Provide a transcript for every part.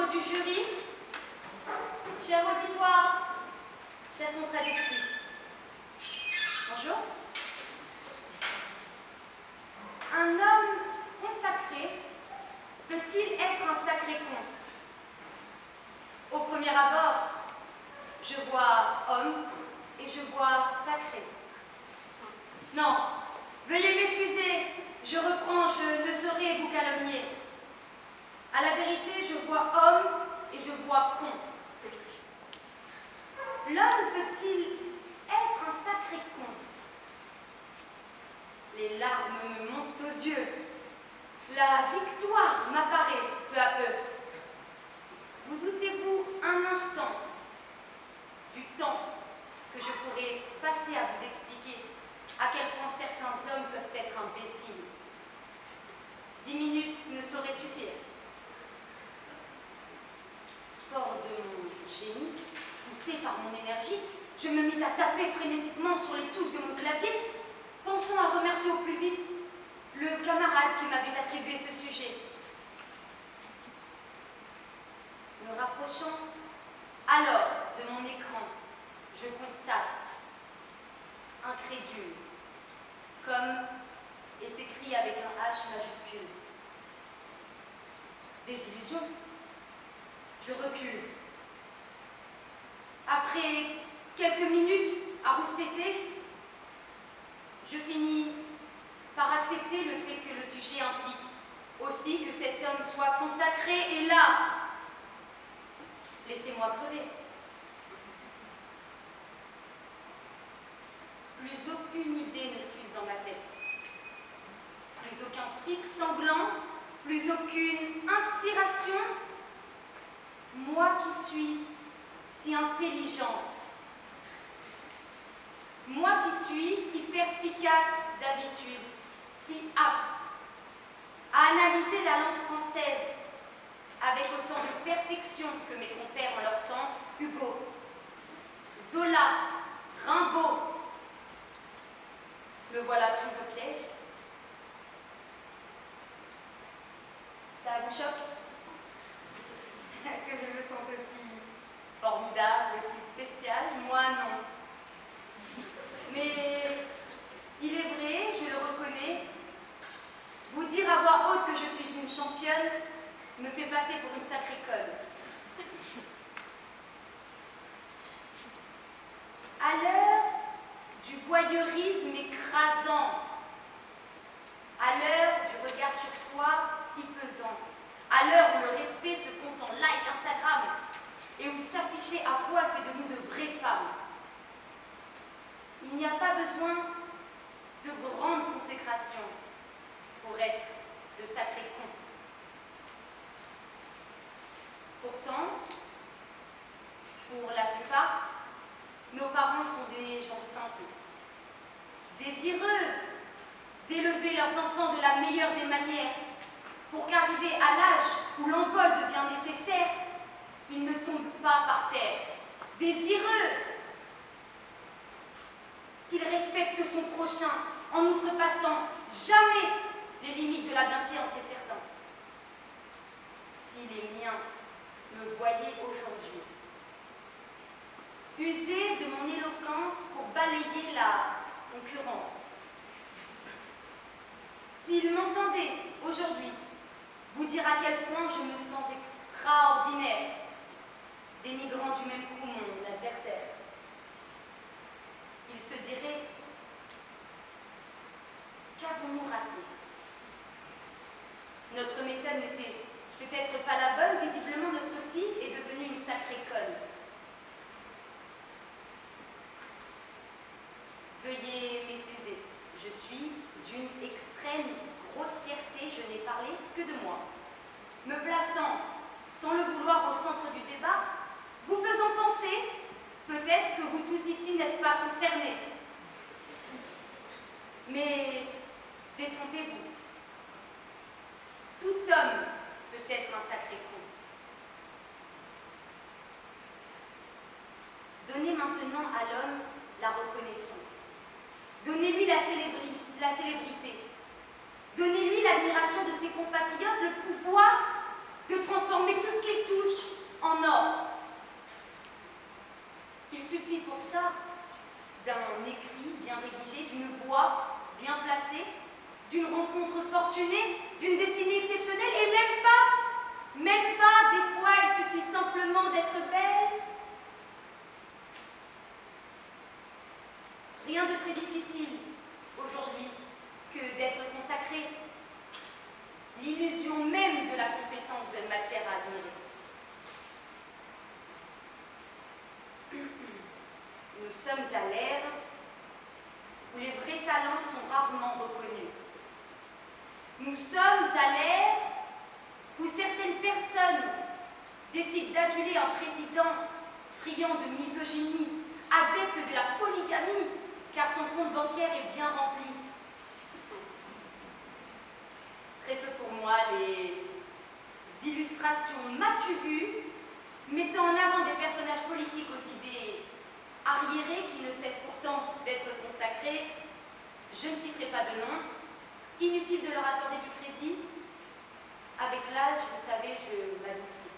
membres du jury, cher auditoire, chère contradictrice, bonjour. Un homme consacré peut-il être un sacré con? Au premier abord, je vois homme et je vois sacré. Non, veuillez m'excuser, je reprends, je ne saurais vous calomnier. À la vérité, je vois homme et je vois con. L'homme peut-il être un sacré con? Les larmes me montent aux yeux. La victoire m'apparaît peu à peu. Vous doutez-vous un instant du temps que je pourrais passer à vous expliquer à quel point certains hommes peuvent être imbéciles? 10 minutes ne sauraient suffire. Fort de mon génie, poussé par mon énergie, je me mis à taper frénétiquement sur les touches de mon clavier, pensant à remercier au plus vite le camarade qui m'avait attribué ce sujet. Me rapprochant alors de mon écran, je constate, incrédule, comme est écrit avec un H majuscule. Désillusion. Je recule. Après quelques minutes à rouspéter, je finis par accepter le fait que le sujet implique aussi que cet homme soit consacré et là. Laissez-moi crever. Plus aucune idée ne fuse dans ma tête. Plus aucun pic sanglant, plus aucune inspiration. Moi qui suis si intelligente, moi qui suis si perspicace d'habitude, si apte à analyser la langue française avec autant de perfection que mes compères en leur temps, Hugo, Zola, Rimbaud. Me voilà prise au piège. Ça vous choque? Que je me sente aussi formidable, aussi spéciale? Moi, non. Mais il est vrai, je le reconnais, vous dire à voix haute que je suis une championne me fait passer pour une sacrée conne. À l'heure du voyeurisme écrasant, à l'heure du regard sur soi si pesant, à l'heure où le respect se compte en like Instagram et où s'afficher à poil fait de nous de vraies femmes, il n'y a pas besoin de grande consécration pour être de sacrés cons. Pourtant, pour la plupart, nos parents sont des gens simples, désireux d'élever leurs enfants de la meilleure des manières, pour qu'arrivé à l'âge où l'envol devient nécessaire, ils ne tombent pas par terre, désireux qu'il respecte son prochain en outrepassant jamais les limites de la bienséance, c'est certain. Si les miens me voyaient aujourd'hui, user de mon éloquence pour balayer la concurrence, s'ils m'entendaient aujourd'hui vous dire à quel point je me sens extraordinaire, dénigrant du même coup mon adversaire, ils se diraient: qu'avons-nous raté? Notre méthode n'était peut-être pas la bonne, visiblement notre fille est devenue une sacrée conne. Veuillez m'excuser, je suis d'une extrême grossièreté, je n'ai parlé que de moi, me plaçant, sans le vouloir, au centre du débat, vous faisant penser, peut-être que vous tous ici n'êtes pas concernés. Mais détrompez-vous. Tout homme peut être un sacré con. Donnez maintenant à l'homme la reconnaissance. Donnez-lui la célébrité. Donnez-lui l'admiration de ses compatriotes, le pouvoir de transformer tout ce qu'il touche en or. Il suffit pour ça d'un écrit bien rédigé, d'une voix bien placée, d'une rencontre fortunée, d'une destinée exceptionnelle, et même pas, des fois, il suffit simplement d'être belle. Rien de très difficile aujourd'hui que d'être consacré. L'illusion même de la compétence donne matière à admirer. Nous sommes à l'ère où les vrais talents sont rarement reconnus. Nous sommes à l'ère où certaines personnes décident d'aduler un président friand de misogynie, adepte de la polygamie, car son compte bancaire est bien rempli. Très peu pour moi les illustrations m'as-tu vu mettant en avant des personnages politiques aux idées arriérées qui ne cessent pourtant d'être consacrés. Je ne citerai pas de nom. Inutile de leur accorder du crédit. Avec l'âge, vous savez, je m'adoucis.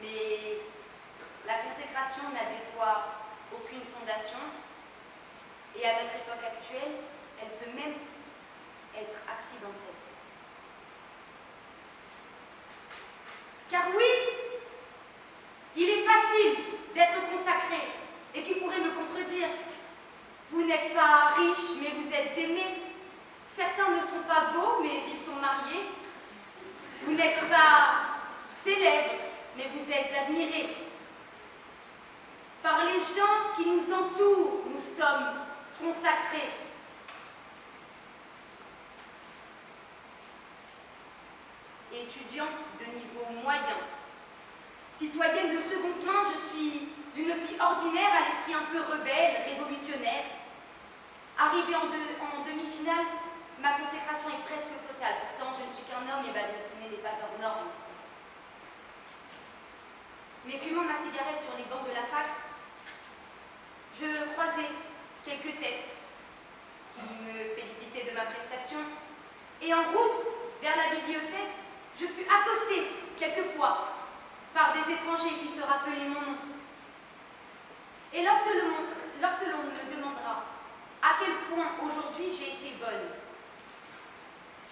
Mais la consécration n'a des fois aucune fondation, et à notre époque actuelle, elle peut même être accidentelle. Car oui, il est facile d'être consacré, et qui pourrait me contredire. Vous n'êtes pas riche, mais vous êtes aimé. Certains ne sont pas beaux, mais ils sont mariés. Vous n'êtes pas célèbre, mais vous êtes admiré. Par les gens qui nous entourent, nous sommes consacrés. Étudiante de niveau moyen, citoyenne de seconde main, je suis une fille ordinaire à l'esprit un peu rebelle, révolutionnaire. Arrivée en demi-finale, ma consécration est presque totale. Pourtant, je ne suis qu'un homme et ma destinée n'est pas hors norme. Mais fumant ma cigarette sur les bancs de la fac, je croisais quelques têtes qui me félicitaient de ma prestation. Et en route vers la bibliothèque, je fus accostée quelquefois par des étrangers qui se rappelaient mon nom. Et lorsque l'on me demandera à quel point aujourd'hui j'ai été bonne,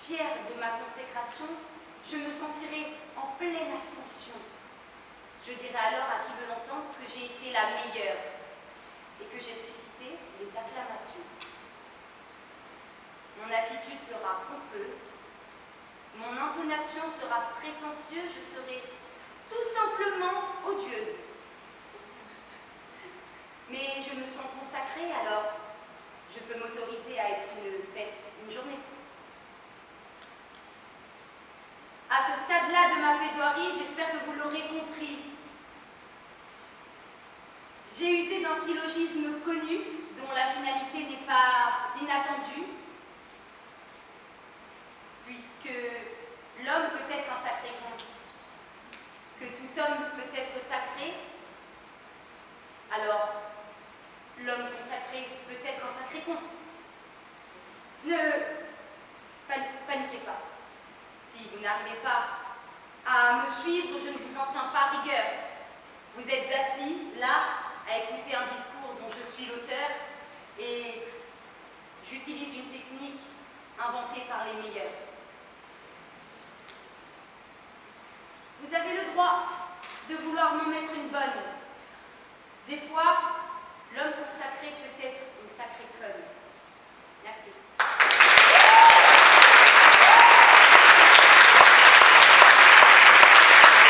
fière de ma consécration, je me sentirai en pleine ascension. Je dirai alors à qui veut l'entendre que j'ai été la meilleure et que j'ai suscité les acclamations. Mon attitude sera pompeuse, mon intonation sera prétentieuse, je serai tout simplement odieuse. Mais je me sens consacrée, alors je peux m'autoriser à être une peste une journée. À ce stade-là de ma plaidoirie, j'espère que vous l'aurez compris. J'ai usé d'un syllogisme connu, dont la finalité n'est pas inattendue, puisque l'homme peut être un sacré con, que tout homme peut être sacré, alors l'homme consacré peut être un sacré con. Ne paniquez pas. Si vous n'arrivez pas à me suivre, je ne vous en tiens pas rigueur. Vous êtes assis, là, à écouter un discours dont je suis l'auteur, et j'utilise une technique inventée par les meilleurs. Vous avez le droit de vouloir m'en mettre une bonne. Des fois, l'homme consacré peut être une sacrée conne. Merci.